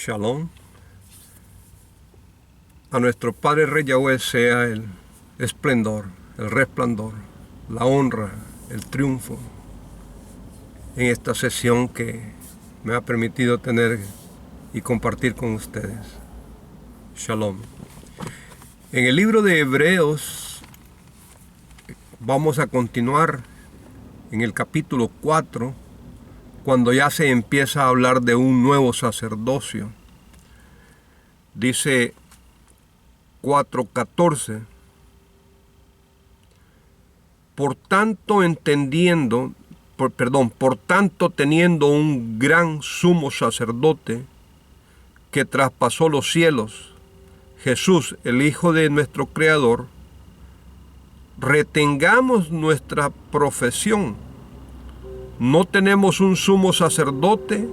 Shalom. A nuestro Padre Rey Yahweh sea el esplendor, el resplandor, la honra, el triunfo en esta sesión que me ha permitido tener y compartir con ustedes. Shalom. En el libro de Hebreos vamos a continuar en el capítulo 4, cuando ya se empieza a hablar de un nuevo sacerdocio. Dice 4:14: por tanto teniendo un gran sumo sacerdote que traspasó los cielos, Jesús, el Hijo de nuestro Creador, retengamos nuestra profesión. No tenemos un sumo sacerdote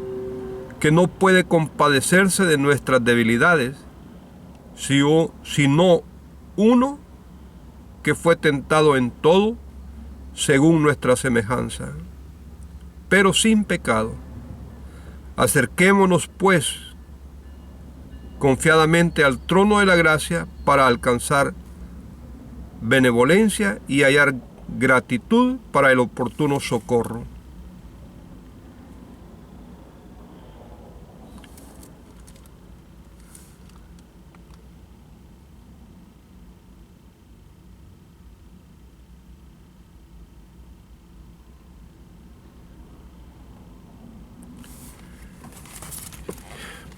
que no puede compadecerse de nuestras debilidades, sino uno que fue tentado en todo según nuestra semejanza, pero sin pecado. Acerquémonos pues confiadamente al trono de la gracia para alcanzar benevolencia y hallar gratitud para el oportuno socorro.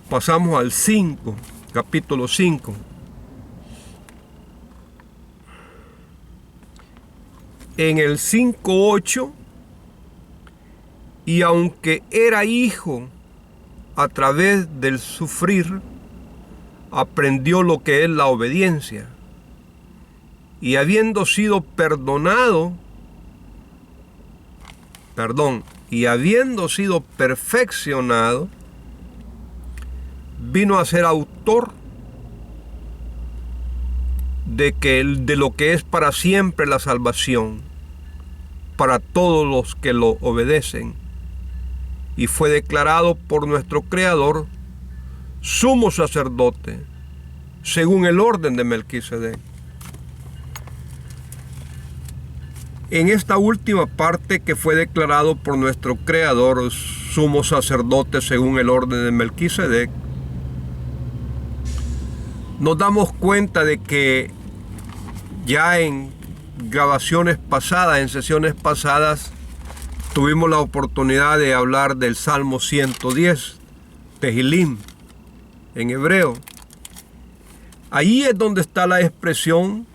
Pasamos al 5, capítulo 5. En el 5:8, y aunque era hijo, a través del sufrir, aprendió lo que es la obediencia. Y habiendo sido perfeccionado, vino a ser autor de lo que es para siempre la salvación para todos los que lo obedecen, y fue declarado por nuestro Creador sumo sacerdote según el orden de Melquisedec. En esta última parte, que fue declarado por nuestro Creador sumo sacerdote según el orden de Melquisedec, nos damos cuenta de que ya en grabaciones pasadas, en sesiones pasadas, tuvimos la oportunidad de hablar del Salmo 110, Tehilim, en hebreo. Ahí es donde está la expresión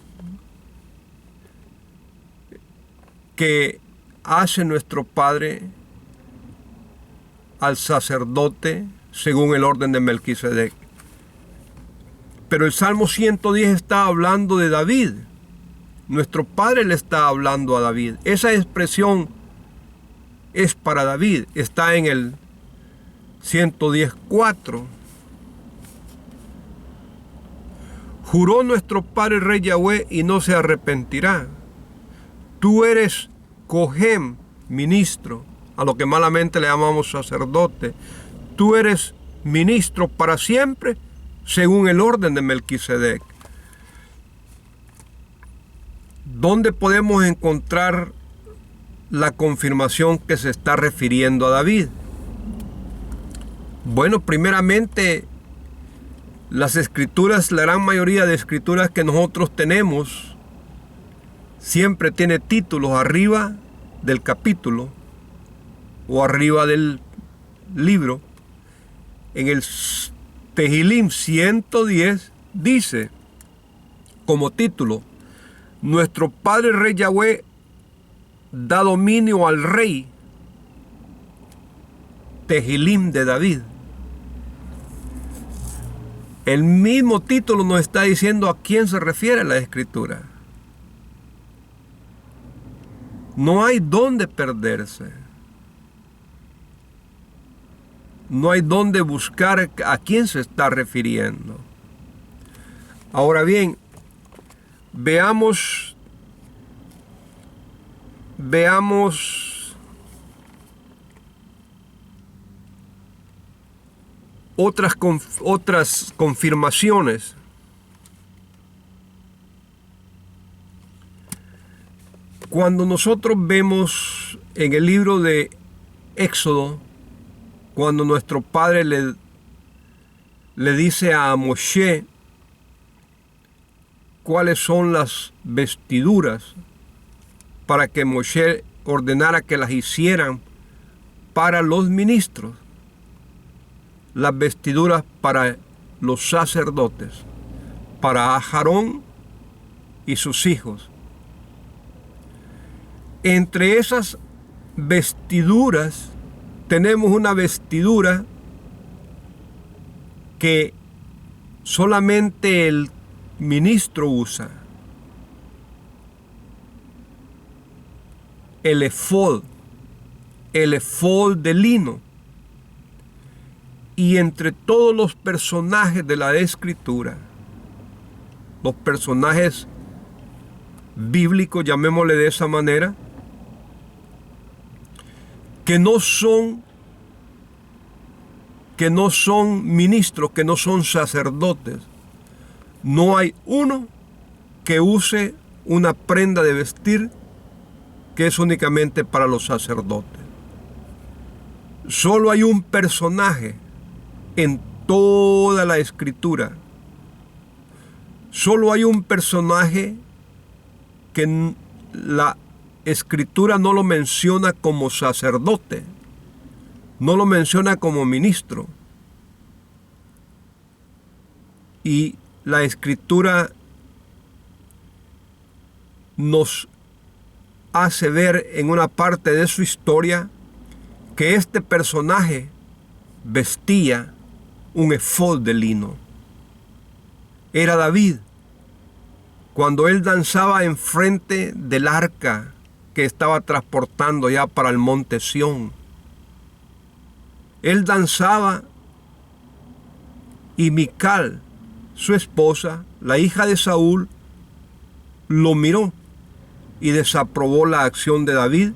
que hace nuestro Padre al sacerdote según el orden de Melquisedec. Pero el Salmo 110 está hablando de David. Nuestro Padre le está hablando a David. Esa expresión es para David. Está en el 110:4. Juró nuestro Padre Rey Yahweh y no se arrepentirá. Tú eres Cohen, ministro, a lo que malamente le llamamos sacerdote. Tú eres ministro para siempre, según el orden de Melquisedec. ¿Dónde podemos encontrar la confirmación que se está refiriendo a David? Bueno, primeramente, las escrituras, la gran mayoría de escrituras que nosotros tenemos, siempre tiene títulos arriba del capítulo o arriba del libro. En el Tehilim 110 dice como título: nuestro Padre Rey Yahweh da dominio al rey. Tehilim de David. El mismo título nos está diciendo a quién se refiere la escritura. No hay dónde perderse. No hay dónde buscar a quién se está refiriendo. Ahora bien, veamos otras confirmaciones. Cuando nosotros vemos en el libro de Éxodo, cuando nuestro padre le dice a Moshe cuáles son las vestiduras para que Moshe ordenara que las hicieran para los ministros, las vestiduras para los sacerdotes, para Aarón y sus hijos. Entre esas vestiduras tenemos una vestidura que solamente el ministro usa, el efod de lino. Y entre todos los personajes de la Escritura, los personajes bíblicos, llamémosle de esa manera, que no son ministros, que no son sacerdotes, no hay uno que use una prenda de vestir que es únicamente para los sacerdotes. Solo hay un personaje en toda la Escritura. Solo hay un personaje que la Escritura no lo menciona como sacerdote, no lo menciona como ministro. Y la Escritura nos hace ver en una parte de su historia que este personaje vestía un efod de lino. Era David, cuando él danzaba enfrente del arca que estaba transportando ya para el monte Sión. Él danzaba y Mical, su esposa, la hija de Saúl, lo miró y desaprobó la acción de David,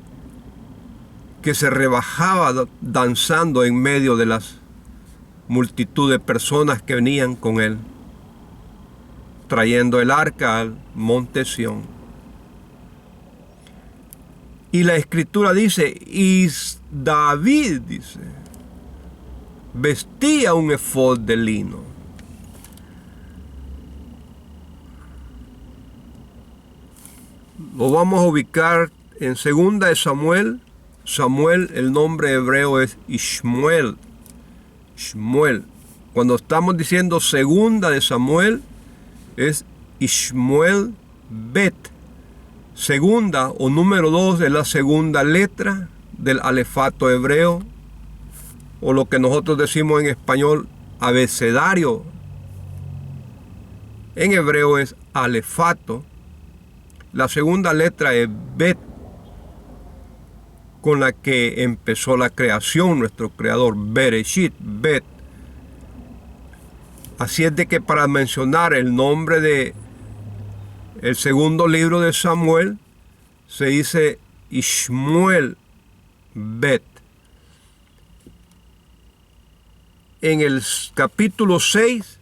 que se rebajaba danzando en medio de las multitud de personas que venían con él, trayendo el arca al monte Sión. Y la Escritura dice, y David, dice, vestía un efod de lino. Lo vamos a ubicar en 2 de Samuel. Samuel, el nombre hebreo es Ishmuel. Shmuel. Cuando estamos diciendo 2 de Samuel, es Ishmuel Bet. Segunda o número 2 es la segunda letra del alefato hebreo, o lo que nosotros decimos en español, abecedario. En hebreo es alefato. La segunda letra es Bet, con la que empezó la creación, nuestro creador, Bereshit, Bet. Así es de que para mencionar el nombre de el segundo libro de Samuel, se dice Ishmuel Bet. En el capítulo 6,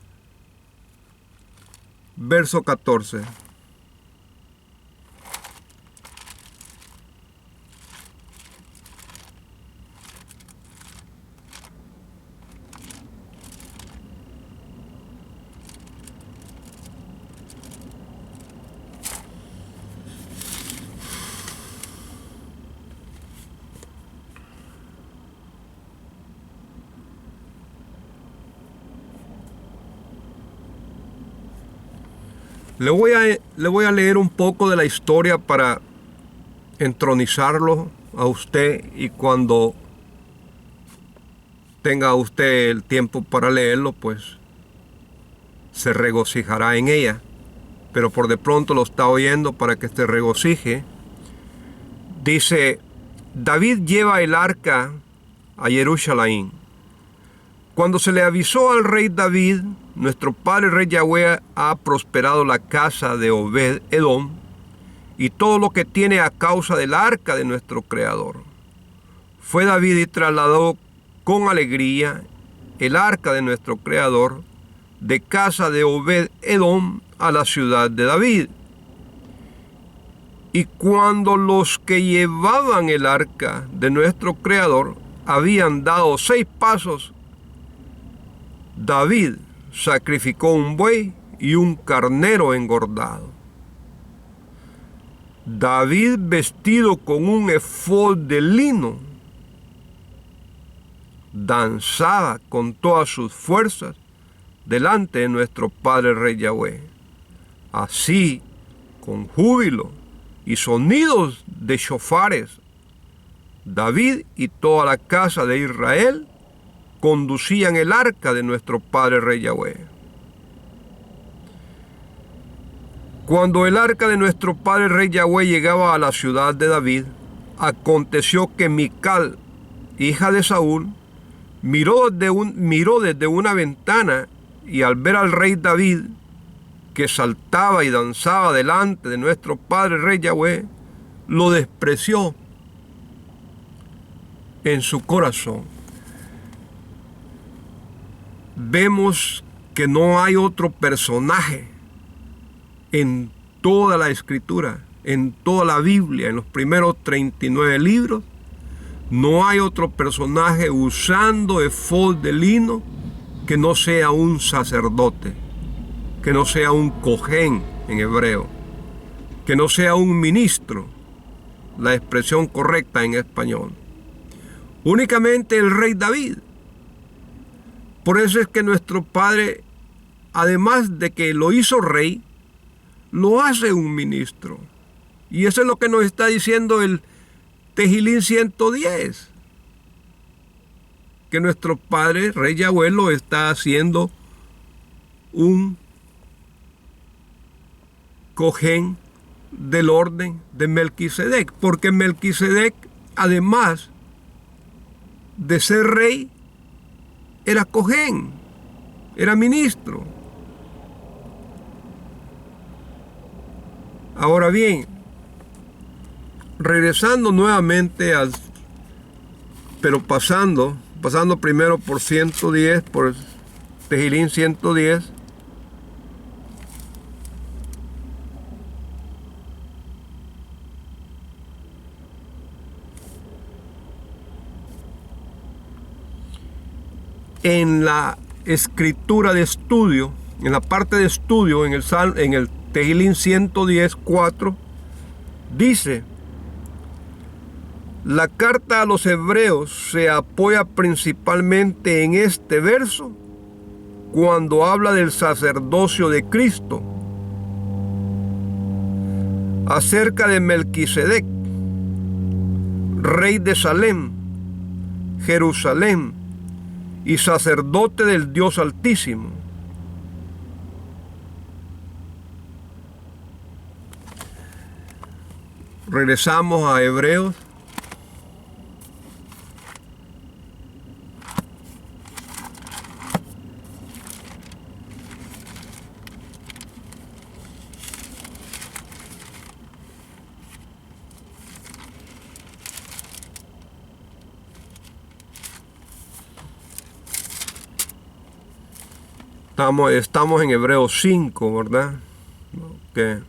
verso 14. Le voy a leer un poco de la historia para entronizarlo a usted, y cuando tenga usted el tiempo para leerlo, pues se regocijará en ella. Pero por de pronto lo está oyendo para que se regocije. Dice, David lleva el arca a Jerusalén. Cuando se le avisó al rey David, nuestro padre rey Yahweh ha prosperado la casa de Obed Edom y todo lo que tiene a causa del arca de nuestro creador. Fue David y trasladó con alegría el arca de nuestro Creador de casa de Obed-Edom a la ciudad de David. Y cuando los que llevaban el arca de nuestro Creador habían dado 6 pasos, David sacrificó un buey y un carnero engordado. David, vestido con un efod de lino, danzaba con todas sus fuerzas delante de nuestro Padre Rey Yahweh. Así, con júbilo y sonidos de shofares, David y toda la casa de Israel conducían el arca de nuestro Padre Rey Yahweh. Cuando el arca de nuestro Padre Rey Yahweh llegaba a la ciudad de David, aconteció que Mical, hija de Saúl, miró desde una ventana, y al ver al rey David, que saltaba y danzaba delante de nuestro Padre Rey Yahweh, lo despreció en su corazón. Vemos que no hay otro personaje en toda la Escritura, en toda la Biblia, en los primeros 39 libros, no hay otro personaje usando efod de lino que no sea un sacerdote, que no sea un cojén en hebreo, que no sea un ministro, la expresión correcta en español. Únicamente el rey David. Por eso es que nuestro Padre, además de que lo hizo rey, lo hace un ministro. Y eso es lo que nos está diciendo el Tejilín 110. Que nuestro Padre, Rey Yahweh, lo está haciendo un cojén del orden de Melquisedec. Porque Melquisedec, además de ser rey, era cojén, era ministro. Ahora bien, regresando nuevamente pero pasando primero por 110, por Tejilín 110, en la escritura de estudio, en la parte de estudio, en el Tejilín 110:4, dice: la carta a los hebreos se apoya principalmente en este verso cuando habla del sacerdocio de Cristo, acerca de Melquisedec, rey de Salem, Jerusalén y sacerdote del Dios Altísimo. Regresamos a Hebreos. Estamos en Hebreos 5, ¿verdad? Okay.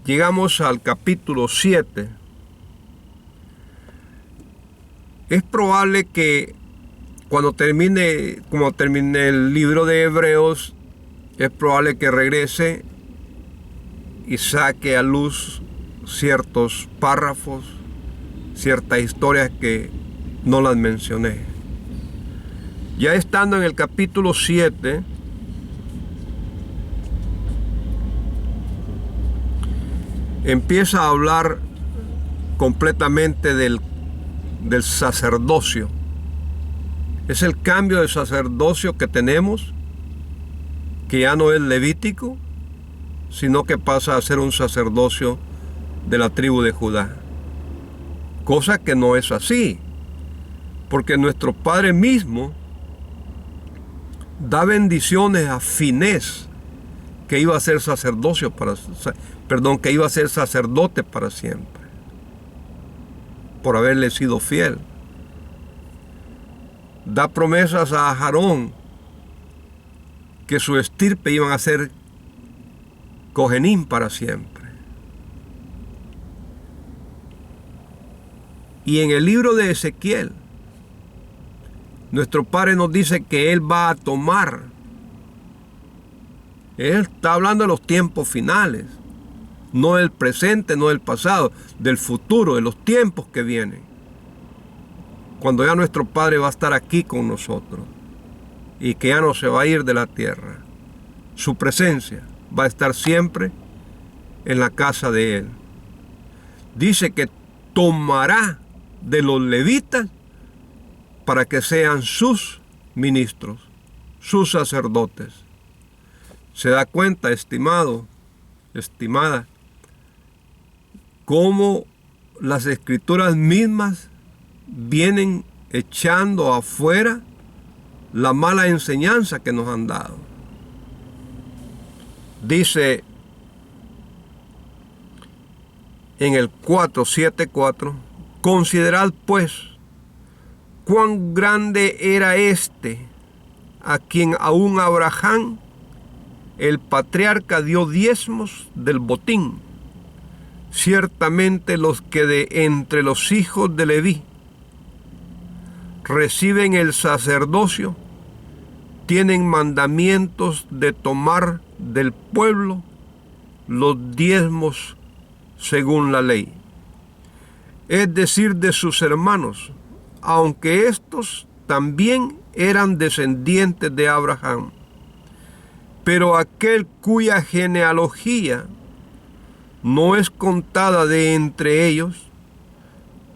Llegamos al capítulo 7. Es probable que cuando termine el libro de Hebreos, es probable que regrese y saque a luz ciertos párrafos, ciertas historias que no las mencioné. Ya estando en el capítulo 7, empieza a hablar completamente del sacerdocio. Es el cambio de sacerdocio que tenemos, que ya no es levítico, sino que pasa a ser un sacerdocio de la tribu de Judá. Cosa que no es así, porque nuestro Padre mismo da bendiciones a Finés, que iba a ser que iba a ser sacerdote para siempre, por haberle sido fiel. Da promesas a Aarón, que su estirpe iban a ser Cohenim para siempre. Y en el libro de Ezequiel, nuestro Padre nos dice que Él va a tomar. Él está hablando de los tiempos finales, no del presente, no del pasado, del futuro, de los tiempos que vienen. Cuando ya nuestro Padre va a estar aquí con nosotros y que ya no se va a ir de la tierra. Su presencia va a estar siempre en la casa de Él. Dice que tomará de los levitas para que sean sus ministros, sus sacerdotes. Se da cuenta, estimado, estimada, cómo las escrituras mismas vienen echando afuera la mala enseñanza que nos han dado. Dice en el 4:7-4, considerad pues cuán grande era este, a quien aún Abraham, el patriarca, dio diezmos del botín. Ciertamente los que de entre los hijos de Leví reciben el sacerdocio tienen mandamientos de tomar del pueblo los diezmos según la ley, es decir, de sus hermanos, aunque estos también eran descendientes de Abraham. Pero aquel cuya genealogía no es contada de entre ellos,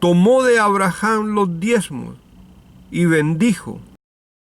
tomó de Abraham los diezmos y bendijo,